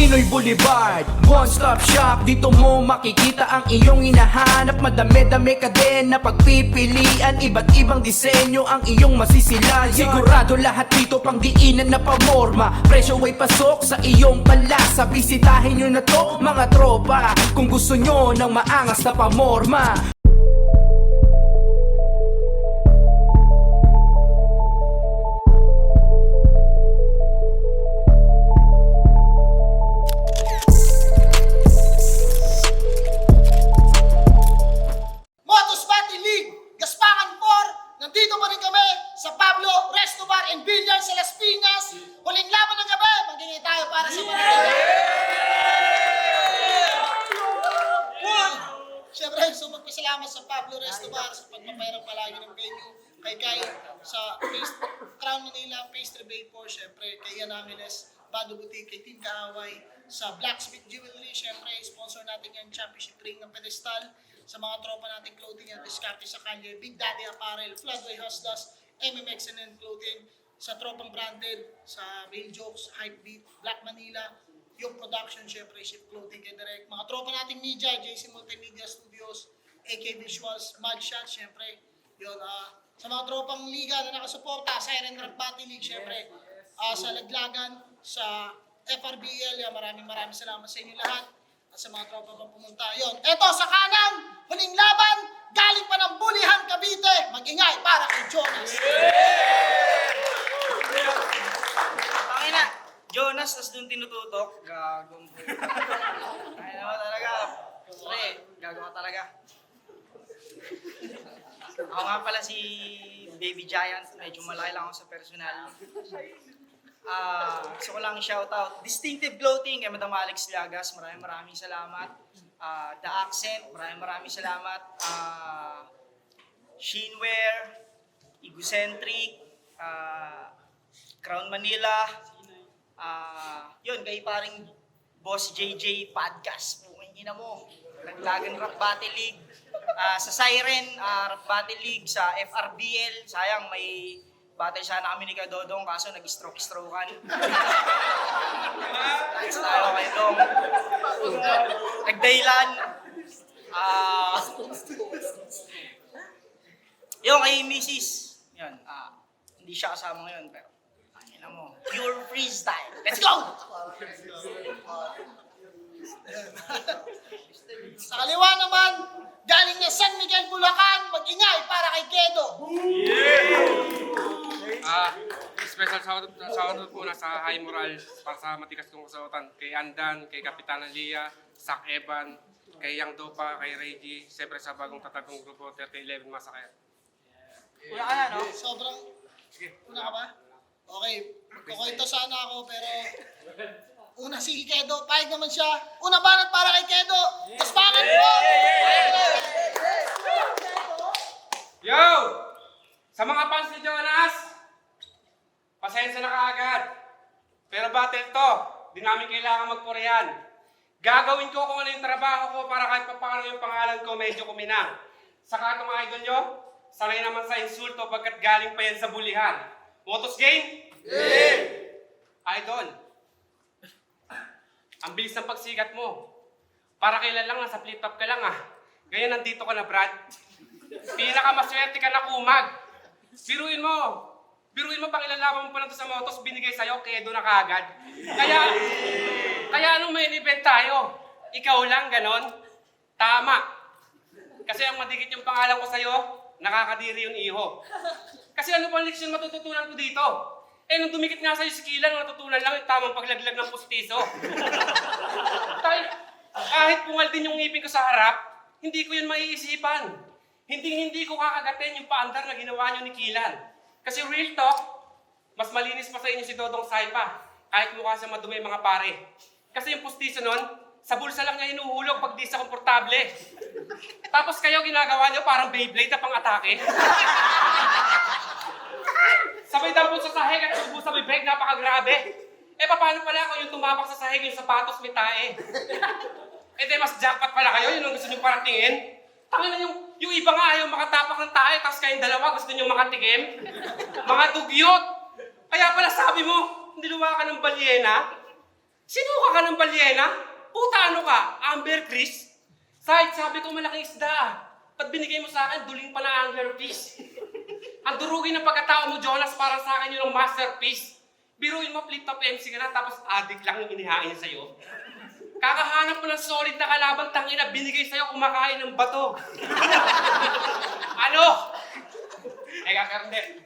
Pinoy Boulevard, one-stop shop. Dito mo makikita ang iyong hinahanap. Madami-dami ka din na pagpipilian. Iba't ibang disenyo ang iyong masisilayan. Sigurado lahat dito pang diinan na pamorma. Presyo ay pasok sa iyong panlasa. Bisitahin nyo na to mga tropa, kung gusto nyo ng maangas na pamorma. Nandito pa rin kami sa Pablo Resto Bar and Billiard sa Las Piñas. Huling laban ng gabi, magingay tayo para sa Manila. Siyempre, so magpasalamat sa Pablo Resto Bar sa pagpapayarang palagi ng venue. Kay Kai sa Crown Manila, Pastry Vapor, siyempre kay Ian Angeles, Bado Boutique, kay Team Kaaway, sa Blacksmith Jewelry, siyempre sponsor natin yung championship ring ng pedestal. Sa mga tropa nating clothing yan, Discarte sa Kalye, Big Daddy Apparel, Floodway Husdas, MMX and Clothing, sa tropang branded, sa Mail Jokes, Hypebeat, Black Manila, yung production, syempre, Ship Clothing kay Direct, mga tropa nating media, JC Multimedia Studios, AK Visuals, Mudshot, syempre, yun, sa mga tropang liga na nakasuporta, Siren Ragbati League, syempre, sa Laglagan, sa FRBL, maraming salamat sa inyo lahat. At sa mga tropa pang pumunta. Yun. Eto, sa kanang huling laban, galing pa ng Bulihan, Cavite. Mag-ingay para kay Jonas. Pangina, Jonas, tas doon tinututok. Gagong. Ay naman talaga. Pre, gago ka talaga. Ako nga pala si Baby Giant. Medyo malaki lang ako sa personal. Gusto ko lang shoutout Distinctive Clothing kay Madam Alex Llagas, maraming salamat. The Accent, maraming salamat. Sheenwear, Egocentric, Crown Manila, yun, kay paring Boss JJ Podcast, pukin na mo. Laglagan Rap Battle League, sa Siren, Rap Battle League, sa FRBL, sayang may battle sana kami ni Kadodong, kaso nag-stroke-strokean. Thanks tayo kay Dong. Nagdaylan. Yung kay Mrs. Yun, hindi siya kasama ngayon, pero ano mo, pure freestyle. Let's go! Sa kaliwa naman, galing na San Miguel, Bulacan, mag-ingay para kay Kedo. Special shoutout po na sa High Moral para sa matikas kong kasautan kay Andan, kay Kapitana Lia, Sak Evan, kay Yang Dopa, kay Reggie, siyempre sa bagong tatagong grupo 3011 Masakaya. Una ka na, no? Sobrang... Una ka ba? Okay, magkukwento sana ako pero... Una si Kedo, pahig naman siya. Una banat para kay Kedo. Tapos bakit po? Yo! Sa mga fans ni Jonas, pasensya na kaagad. Pero battle to, di namin kailangan magpurihan. Gagawin ko kung ano yung trabaho ko para kahit paano yung pangalan ko medyo kuminang. Saka itong idol nyo, sanay naman sa insulto pagkat galing pa yan sa bulihan. Motos game? Yeah! Idol, ang bilis ng pagsikat mo. Para kailan lang, nasa flip-top ka lang Ngayon nandito ka na, Brad. Pinakamaswerte ka na kumag. Biruin mo pang ilan laban mo pa lang sa motos, binigay sa'yo, Kedo na kaagad. Kaya anong main event tayo? Ikaw lang, ganon? Tama. Kasi ang madikit yung pangalan ko sa'yo, nakakadiri yung iho. Kasi ano pang leksyon matututunan ko dito? Nung dumikit nga sa'yo si Kilan, natutunan lang yung tamang paglaglag ng pustiso. Kahit pungal din yung ngipin ko sa harap, hindi ko yun maiisipan. Hindi ko kakagatin yung paandar na ginawa nyo ni Kilan. Kasi real talk, mas malinis pa sa inyo si Dodong Saipa, kahit mukha siya madumi mga pare. Kasi yung pustiso nun, sa bulsa lang niya hinuhulog pag di sa komportable. Tapos kayo ginagawa niyo parang Beyblade na pang-atake. Sabay dampot sa sahig at subo sa bibig, napakagrabe. Paano pala kung yung tumapak sa sahig yung sapatos may tae? Mas jackpot pala kayo, yun ang gusto nyo paratingin. Tangin na yung iba nga ayaw makatapak ng tae, tapos kayong dalawa gusto nyo makatikim. Mga dugyot! Kaya pala sabi mo, niluwa ka ng balyena. Sinuka ka ng balyena? Puta ano ka? Ambergris? Sabi ko malaking isda. Ba't binigay mo sa akin, duling pa na anglerfish? Ang durugin ng pagkatao mo, Jonas, para sa akin yun ang masterpiece. Biruin mo, flip-top MC ka na, tapos addict lang yung inihain sa'yo. Kakahanap mo ng solid na kalaban, tangina, binigay sa'yo, kumakain ng bato. Ano? Kakarte.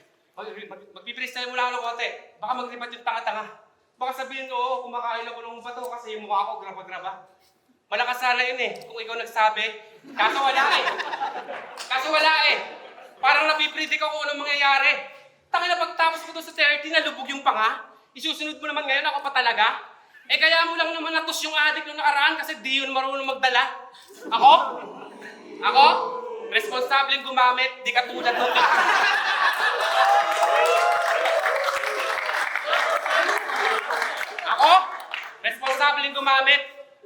Magpipilistay mo lang ng konti. Baka magripat yung tanga-tanga. Baka sabihin, oo, kumakain ako ng bato kasi yung mukha ko graba-graba. Malakas sana yun kung ikaw nagsabi. Kaso wala Parang napipredict ako kung anong mangyayari. Tangina, pagtapos ko doon sa 30, nalubog yung panga. Isusunod mo naman ngayon, ako pa talaga. Kaya mo lang naman natos yung addict nung nakaraan kasi di yun marunong magdala. Ako? Responsableng gumamit, di katulad nung Ako? Responsableng gumamit,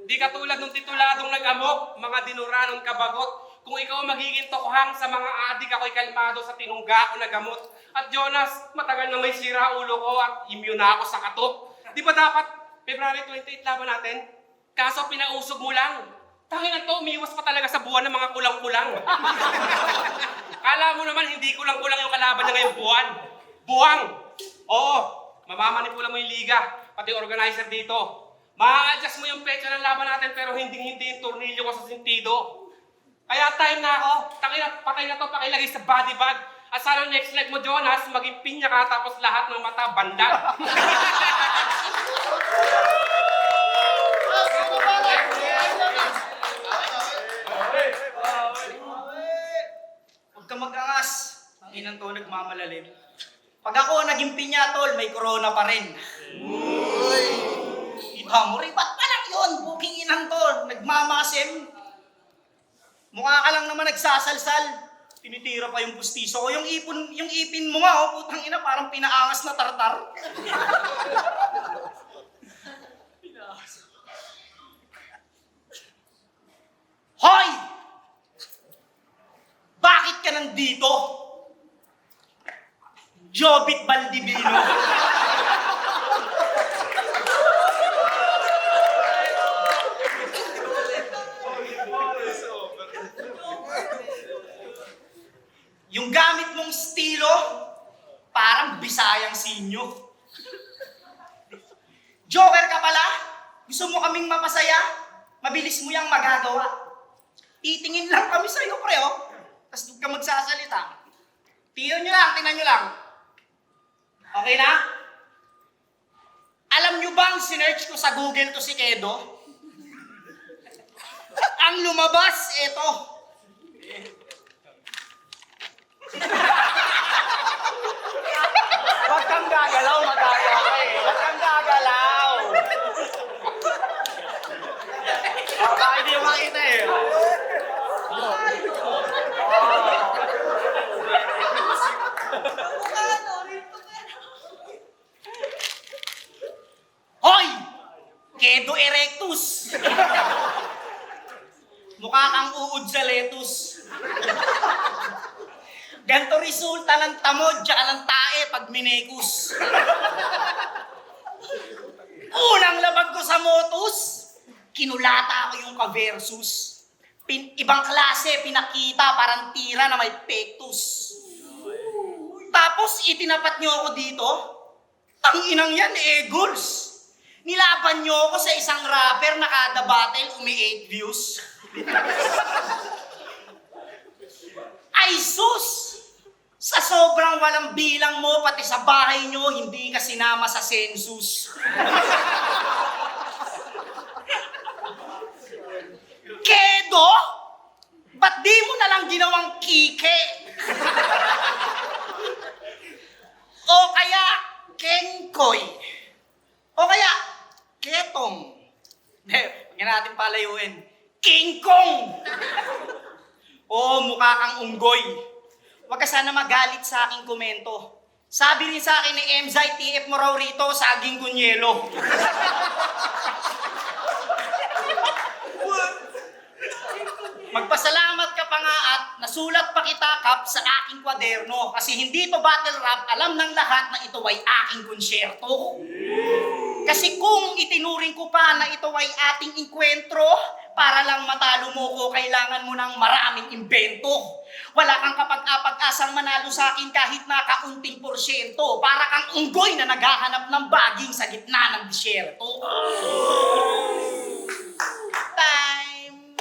di katulad nung tituladong nag-amok, mga dinuranong kabagot. Kung ikaw magiging tokhang sa mga adik, ako'y kalmado sa tinungga ko na gamot. At Jonas, matagal na may sira ulo ko at immune na ako sa katok. Di ba dapat February 28 laban natin? Kaso pinausog mo lang. Tangin to, umiwas pa talaga sa buwan ng mga kulang-kulang. Kala mo naman hindi kulang-kulang yung kalaban niya ngayong buwan. Buwang! Oo, mamamanipula mo yung liga, pati organizer dito. Ma-adjust mo yung petsa ng laban natin pero hindi yung tornilyo ko sa sentido. Kaya time na ako. Tangina, patay na to, pakilagay sa body bag. At sana next leg mo, Jonas, maging pinya ka tapos lahat ng mata bandag. Huwag ka mag-angas. Ang inang to nagmamalalim. Pag ako naging pinya, tol, may corona pa rin. Iba mo rin, ba't pa lang yun? Buking inang to, nagmamasim. Mukha ka lang naman nagsasalsal. Tinitira pa yung pustiso ko. Yung ipin mo nga, putang ina, parang pinaangas na tartar. Hoy! Bakit ka nandito? Jobit Baldivino. Yung gamit mong estilo, parang Bisayang sinyo. Joker ka pala? Gusto mo kaming mapasaya? Mabilis mo yang magagawa. Titingin lang kami sa'yo, pre, Tapos huwag ka magsasalita. Tingnan nyo lang. Okay na? Alam nyo bang sinearch ko sa Google to si Kedo? Ang lumabas, eto. Huwag kang gagalaw, madaya ka Huwag kang gagalaw. Baka hindi mo makita Hoy! Kedo erectus! Mukha kang uod sa lettuce. Ganto resulta ng tamod tsaka ng tae pag minekus. Unang labag ko sa motus, kinulata ko yung ka-versus. Ibang klase, pinakita parang tira na may pectus. Tapos itinapat nyo ako dito, ang inang yan, goals. Nilaban nyo ako sa isang rapper na kada battle umi 8 views. Ay sus! Sa sobrang walang bilang mo, pati sa bahay nyo, hindi ka sinama sa census. Kedo? Ba't di mo na lang ginawang kike? O kaya, kengkoy? O kaya, ketong? Huwag natin palayuin. King Kong! O mukha kang unggoy. Huwag ka sana magalit sa aking komento. Sabi rin sa akin ni Emzay, TF mo raw rito, saging kunyelo. Magpasalamat ka pa nga at nasulat pa kita, Kap, sa aking kwaderno. Kasi hindi to battle rap, alam ng lahat na ito ay aking konsyerto. Kasi kung itinuring ko pa na ito ay ating inkwentro, para lang matalo mo ko, kailangan mo ng maraming imbento. Wala kang kapag-apag-asang manalo sa akin kahit na kaunting porsyento. Para kang unggoy na naghahanap ng baging sa gitna ng disyerto. Time!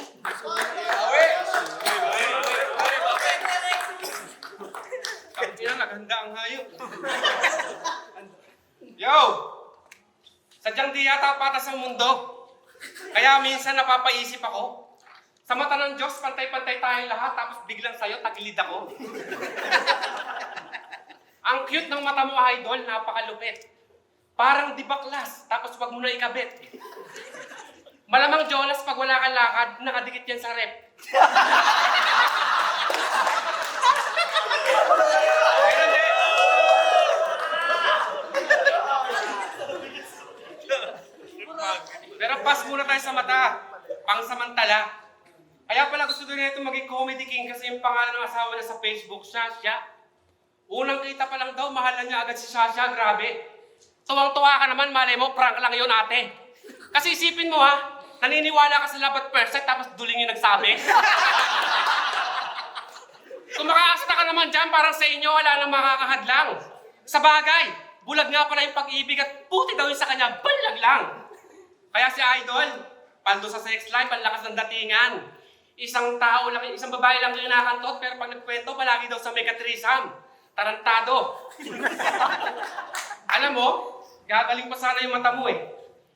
Kaya naganda ang hayop. Yo! Sadyang di yata patas ang mundo. Kaya minsan napapaisip ako, sa mata ng Diyos, pantay-pantay tayong lahat, tapos biglang sa'yo, tagilid ako. Ang cute ng mata mo, idol, napakalupit. Parang di baklas, tapos wag mo na ikabit. Malamang Jonas, pag wala kang lakad, nakadikit yan sa rep. Ayun, di. Pero pass muna tayo sa mata, pangsamantala. Kaya pala gusto din ito maging comedy king kasi yung pangalan ng asawa niya sa Facebook, Sasha. Unang kita pa lang daw, mahal na niya agad si Sasha, grabe. Tuwang-tuwa ka naman, malay mo, prank lang yun ate. Kasi isipin mo ha, naniniwala ka sa love at first sight tapos duling yung nagsabi. Kung makaasta ka naman dyan, parang sa inyo wala nang makakahadlang. Sa bagay, bulag nga pala yung pag-ibig at puti daw yung sa kanya, balag lang. Kaya si Idol, paldo sa sex life, ang lakas ng datingan. Isang tao lang, isang babae lang yung nakakantot, pero pag nagkwento, palagi daw sa may katrisam. Tarantado. Alam mo, gagaling pa sana yung mata mo eh.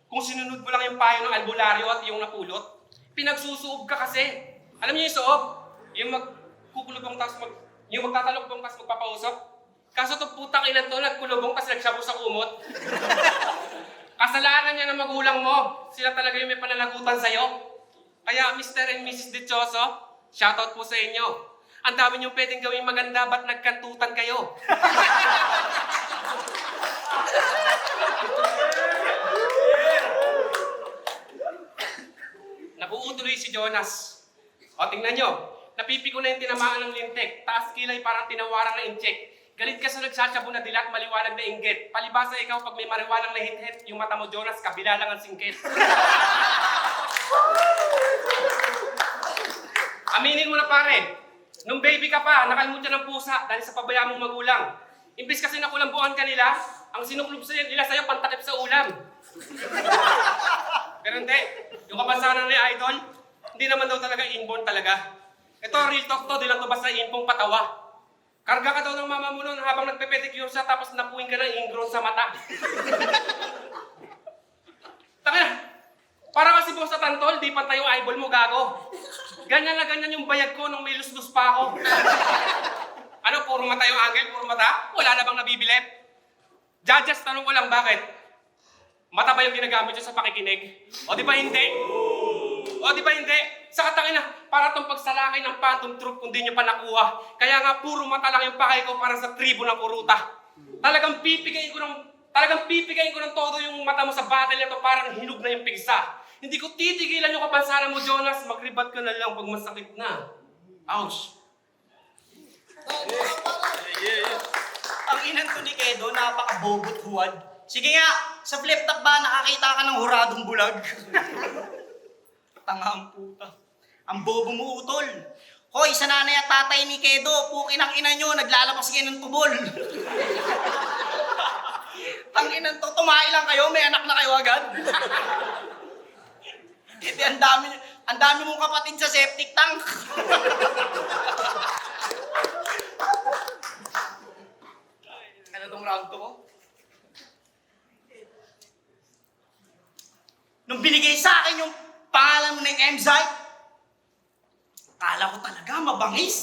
Kung sinunod mo lang yung payo ng albularyo at yung napulot, pinagsusuob ka kasi. Alam niyo yung suob? Yung magkukulubong tapos yung magtatalokbong tapos magpapausok. Kaso to putang ilan to, nagkulubong tapos nagsabo sa kumot. Kasalanan niya ng magulang mo. Sila talaga yung may pananagutan sa'yo. Kaya Mr. and Mrs. Dichoso, shoutout po sa inyo. Ang dami niyong pwedeng gawing maganda, ba't nagkantutan kayo? Nabuutuloy si Jonas. O, tingnan nyo. Napipiko na yung tinamaan ng lintik. Taas kilay parang tinawarang na incheck. Galit ka sa nagsasabu na dilat, maliwanag na inggit. Palibasa ikaw pag may mariwanang na hit-hit, yung mata mo Jonas, kabila lang ang singkit. Aminin mo na pare, nung baby ka pa, nakalimutan ng pusa dahil sa pabayaan mong magulang. Imbis kasi nakulambuan ka nila, ang sinuklob nila sa'yo, pantakip sa ulam. Pero hindi, yung kapansanan ni Idol, hindi naman daw talaga inborn talaga. Ito, real talk to, di lang to basta impong patawa. Karga ka daw ng mama mo noon habang nagpe-pedicure siya tapos napuwing ka ng ingrown sa mata. Taka para kasi boss sa tantol, di pantay yung eyeball mo, gago. Ganyan na ganyan yung bayag ko nung may lus-lus pa ako. Ano, puro mata yung angle, puro mata? Wala na bang nabibilip? Judges, tanong ko lang bakit? Mata ba yung ginagamit nyo sa pakikinig? O di ba hindi? O di ba hindi? Sa katangin na, para itong pagsalakay ng phantom troop kung di nyo pa nakuha. Kaya nga, puro mata lang yung pakay ko para sa tribo ng kuruta. Talagang pipigayin ko ng todo yung mata mo sa battle nito, parang hinog na yung pigsa. Hindi ko titigilan yung kapansanan mo, Jonas. Magribat ka na lang pag masakit na. Ouch. Ang inan ko ni Kedo, napaka-bobot huwad. Sige nga, sa flip top ba nakakita ka ng huradong bulag? Tanga ang puta. Ang bobo mo, utol. Hoy, sa nanay at tatay ni Kedo, pukin ang ina nyo, naglalabas kayo ng tubol. Tanginan to, tumahi lang kayo, may anak na kayo agad. Hindi, ang dami mong kapatid sa septic tank. Ano tong round to ko? Nung binigay sa akin yung pangalan mo ng Emzite, akala ko talaga mabangis.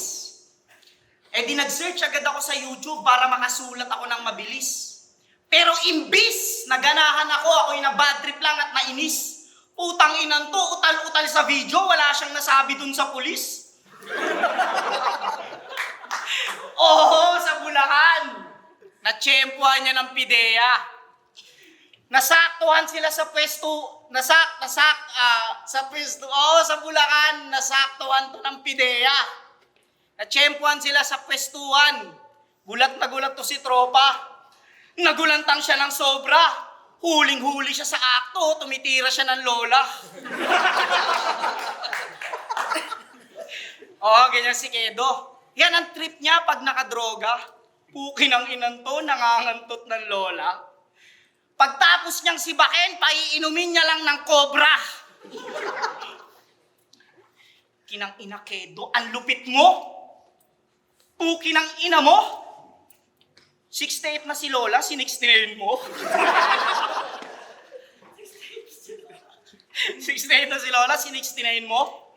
Eh di nag-search agad ako sa YouTube para makasulat ako ng mabilis. Pero imbis naganahan ako'y na bad trip lang at nainis. Utang inan to, utal-utal sa video, wala siyang nasabi dun sa pulis. Oo, sa Bulacan. Natsyempuhan niya ng PIDEA. Nasaktuhan sila sa pwesto, sa pwesto, sa Bulacan, nasaktuhan to ng PIDEA. Natsyempuhan sila sa pwestuhan. Gulat na gulat to si tropa. Nagulantang siya ng sobra. Huling-huli siya sa akto, tumitira siya ng lola. Oo, ganyan si Kedo. Yan ang trip niya pag nakadroga. Pukin ang inan to, nangangantot ng lola. Pagtapos niyang sibakin, paiinumin niya lang ng cobra. Kinang ina, Kedo, ang lupit mo. Pukin ang ina mo. 68 na si Lola, sinixtinayin mo. 68 na si Lola, sinixtinayin mo.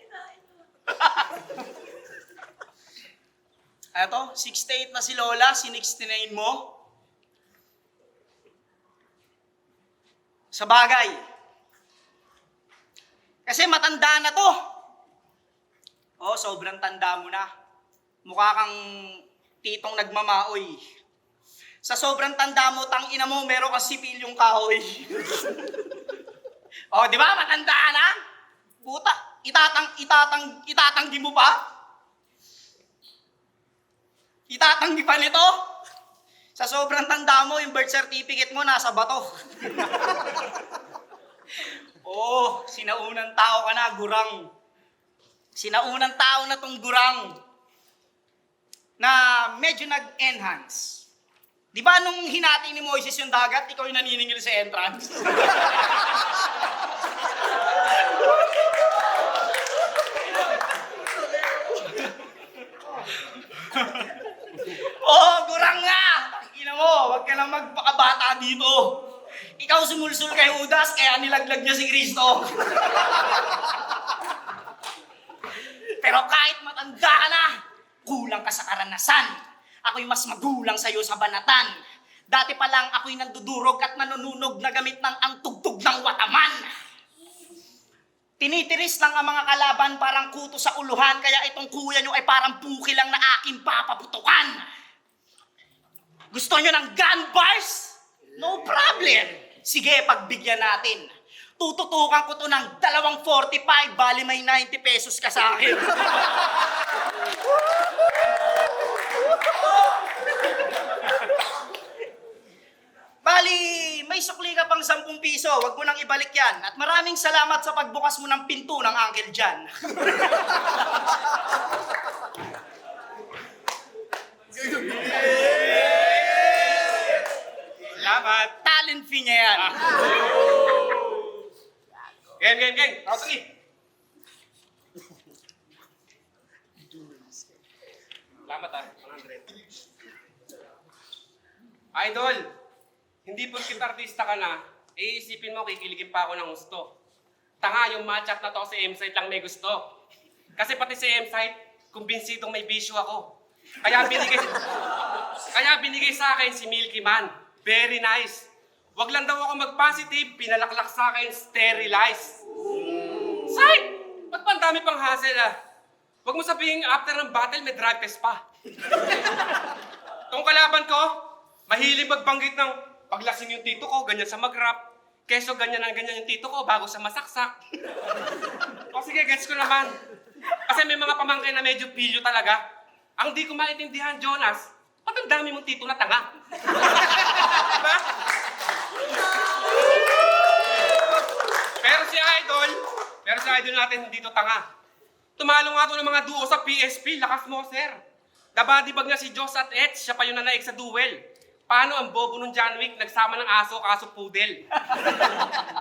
Eto, 68 na si Lola, sinixtinayin mo. Sa bagay. Kasi matanda na to. Oh, sobrang tanda mo na. Mukha kang titong nagmamaoy. Sa sobrang tanda mo, tangina mo, meron kang sipilyong kahoy. Oh, di ba? Matanda ka na? Puta, itatanggi mo pa? Itatanggi pa nito? Sa sobrang tanda mo, yung birth certificate mo nasa bato. Oh, sinaunang tao ka na, gurang. Sinaunang tao na tong gurang na medyo nag-enhance. Di ba nung hinati ni Moises yung dagat, ikaw yung naniningil sa entrance? Oh, gurang nga! Ina mo, wag ka lang magpakabata dito. Ikaw sumulsul kay Judas, kaya nilaglag niya si Kristo. Pero kahit matanda ka na, kulang ka sa karanasan. Ako'y mas magulang sa'yo sa banatan. Dati pa lang ako'y nandudurog at nanununog na gamit ng ang tugtog ng wataman. Tinitiris lang ang mga kalaban parang kuto sa uluhan, kaya itong kuya nyo ay parang puki lang na aking papaputukan. Gusto nyo ng gun bars? No problem. Sige, pagbigyan natin. Tututukan ko to ng 2.45, bali may 90 pesos ka sa akin. Bali, may sukli ka pang 10 piso, wag mo nang ibalik yan. At maraming salamat sa pagbukas mo ng pinto ng Uncle Jan. Salamat. Talent fee niya yan. Game. Round 3. Salamat 100. Idol, hindi porkit artista ka na, iisipin mo kikiligin pa ako ng gusto. Tanga, yung matchup na to sa M-Site lang may gusto. Kasi pati sa M-Site, kumbinsidong may bisyo ako. Kaya binigay sa akin si Milky Man. Very nice. Wag lang daw ako mag-positive, pinalaklak sa akin, sterilize. Side! Ba't pa ang dami pang hassle Wag mo sabihin after ng battle may drug test pa. Tong kalaban ko, mahilig magbanggit ng paglasing yung tito ko, ganyan sa mag-rap. Keso ganyan yung tito ko bago sa masaksak. O sige, gets ko naman. Kasi may mga pamangkin na medyo pilyo talaga. Ang di ko maintindihan, Jonas, ba't ang dami mong tito na tanga? Diba? Pero si idol natin hindi to tanga. Tumalo nga to ng mga duo sa PSP, lakas mo, sir. Dabadibag na si Joss at Eds, siya pa yung nanaig sa duel. Paano ang bobo nung John Wick nagsama ng aso, kaso pudel?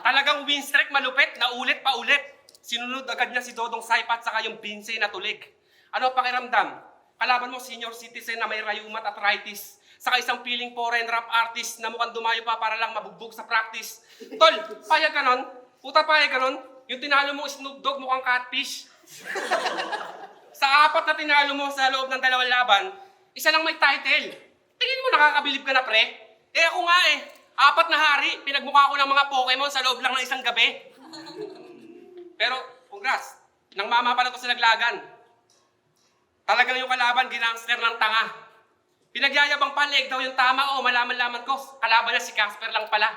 Talagang win streak malupit, naulit pa ulit. Sinunod agad niya si Dodong Saipat saka yung Binse na tulig. Ano pakiramdam? Kalaban mo senior citizen na may rayumat at arthritis. Saka isang piling foreign rap artist na mukhang dumayo pa para lang mabugbog sa practice. Tol, payag ka nun? Puta payag ka nun? Yung tinalo mo Snoop Dogg mukhang catfish. Sa 4 na tinalo mo sa loob ng 2 laban, isa lang may title. Tingin mo nakakabilib ka na, pre? Eh ako nga 4 na hari, pinagmukha ko ng mga Pokemon sa loob lang ng isang gabi. Pero, congrats, nang mama pala to sa laglagan. Talagang yung kalaban, ginangster ng tanga. Pinagyayabang paleg daw yung tama, malaman-laman ko, kalaban na si Casper lang pala.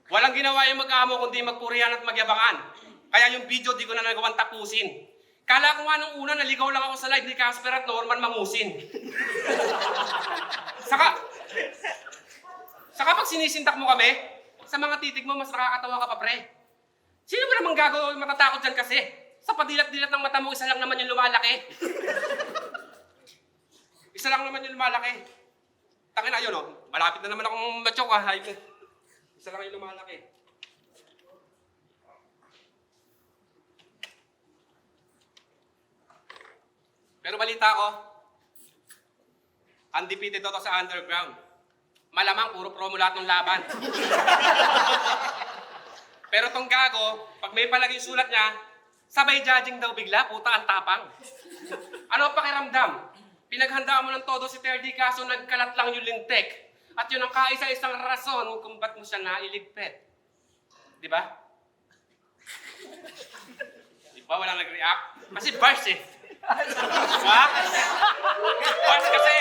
Walang ginawa yung mag-amo kundi magpurihan at magyabangan. Kaya yung video di ko na nagawang tapusin. Kala ko nga nung una, naligaw lang ako sa live ni Casper at Norman Mangusin. Saka pag sinisindak mo kami, sa mga titig mo, mas nakakatawa ka pa, pre. Sino ba namang gago matatakot dyan kasi? Sa padilat-dilat ng mata mo, isa lang naman yung lumalaki. Isa lang naman yung lumalaki. Tangin na yun, oh. Malapit na naman akong matsok, ah. Isa lang yung lumalaki. Pero balita ko, undefeated to sa underground. Malamang puro promo lahat ng laban. Pero tong gago, pag may palaging sulat niya, sabay judging daw bigla, puta ang tapang. Ano ang pakiramdam? Pinaghandaan mo ng todo si Terdy kaso nagkalat lang yung lintik. At yun ang kaisa-isang rason kung ba't mo siya nailigpit. Di ba? Di ba walang nag-react? Kasi bars eh. Diba? Bars kasi.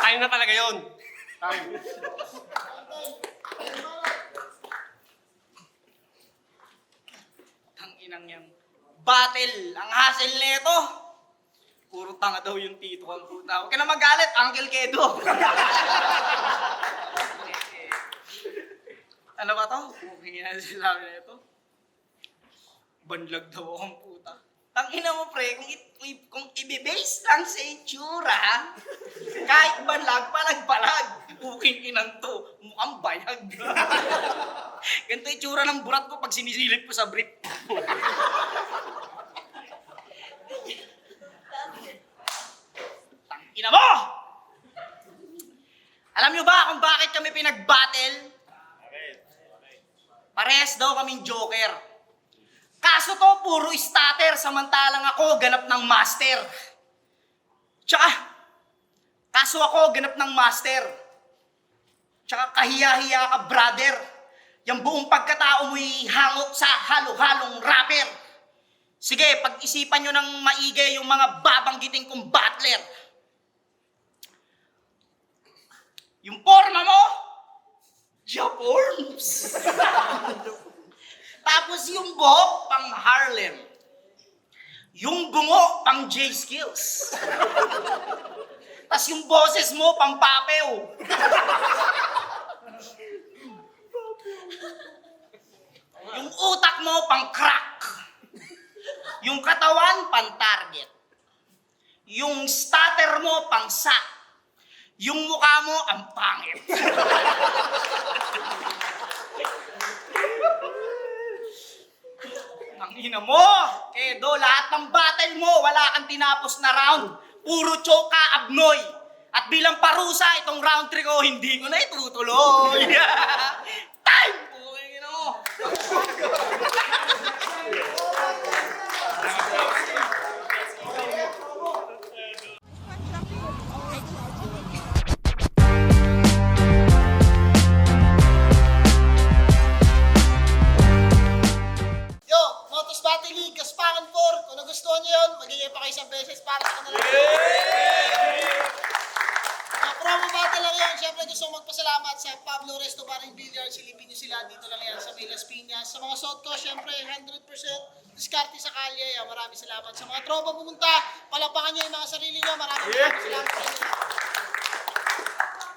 Time na talaga yun. Time. Tanginang yan. Battle! Ang hassle nito! Puro tanga daw yung tito ang puta. Huwag ka na magalit, Uncle Kedo! Ano ba to? Huwag na sinabi na ito. Banlag daw akong puta. Tangina mo pre, kung i-base lang sa itsura, kahit banlag, palag-palag. Puking inang to, mukhang bayag. Ganito itsura ng burat ko pag sinisilip ko sa brief. Tangina mo! Alam nyo ba kung bakit kami pinag-battle? Parehas daw kaming joker. Kaso to, puro starter, samantalang ako ganap ng master. Tsaka, kaso ako ganap ng master. Tsaka kahiya-hiya ka, brother. Yung buong pagkatao mo'y hango sa halo-halong rapper. Sige, pag-isipan nyo ng maigi yung mga babanggiting kong battler. Yung forma mo, Japorms. Tapos yung buhok, pang Harlem. Yung bungo, pang J-Skills. Tapos yung boses mo, pang Papeo. Yung utak mo, pang crack. Yung katawan, pang target. Yung stutter mo, pang sack. Yung mukha mo, ang pangit. Ang ina mo! Kedo, lahat ng battle mo, wala kang tinapos na round. Puro choke ka, abnoy. At bilang parusa, itong round 3 ko, hindi ko na itutuloy. Time! Ang ina mo! Yo, Motos Battle League, Kaspakan 4. Kung nagustuhan nyo yun, magiging pa kayo isang beses para sa kanila. Promo battle lang yun. Siyempre gusto kong magpasalamat sa Pablo Resto Bar and Billiard. Silipin nyo sila dito lang yan sa Milas Piñas. Sa mga suot ko, siyempre 100% diskarte sa kalye. Maraming salamat. Sa mga tropa pumunta, palapakan nyo yung mga sarili nyo. Maraming salamat sa inyo.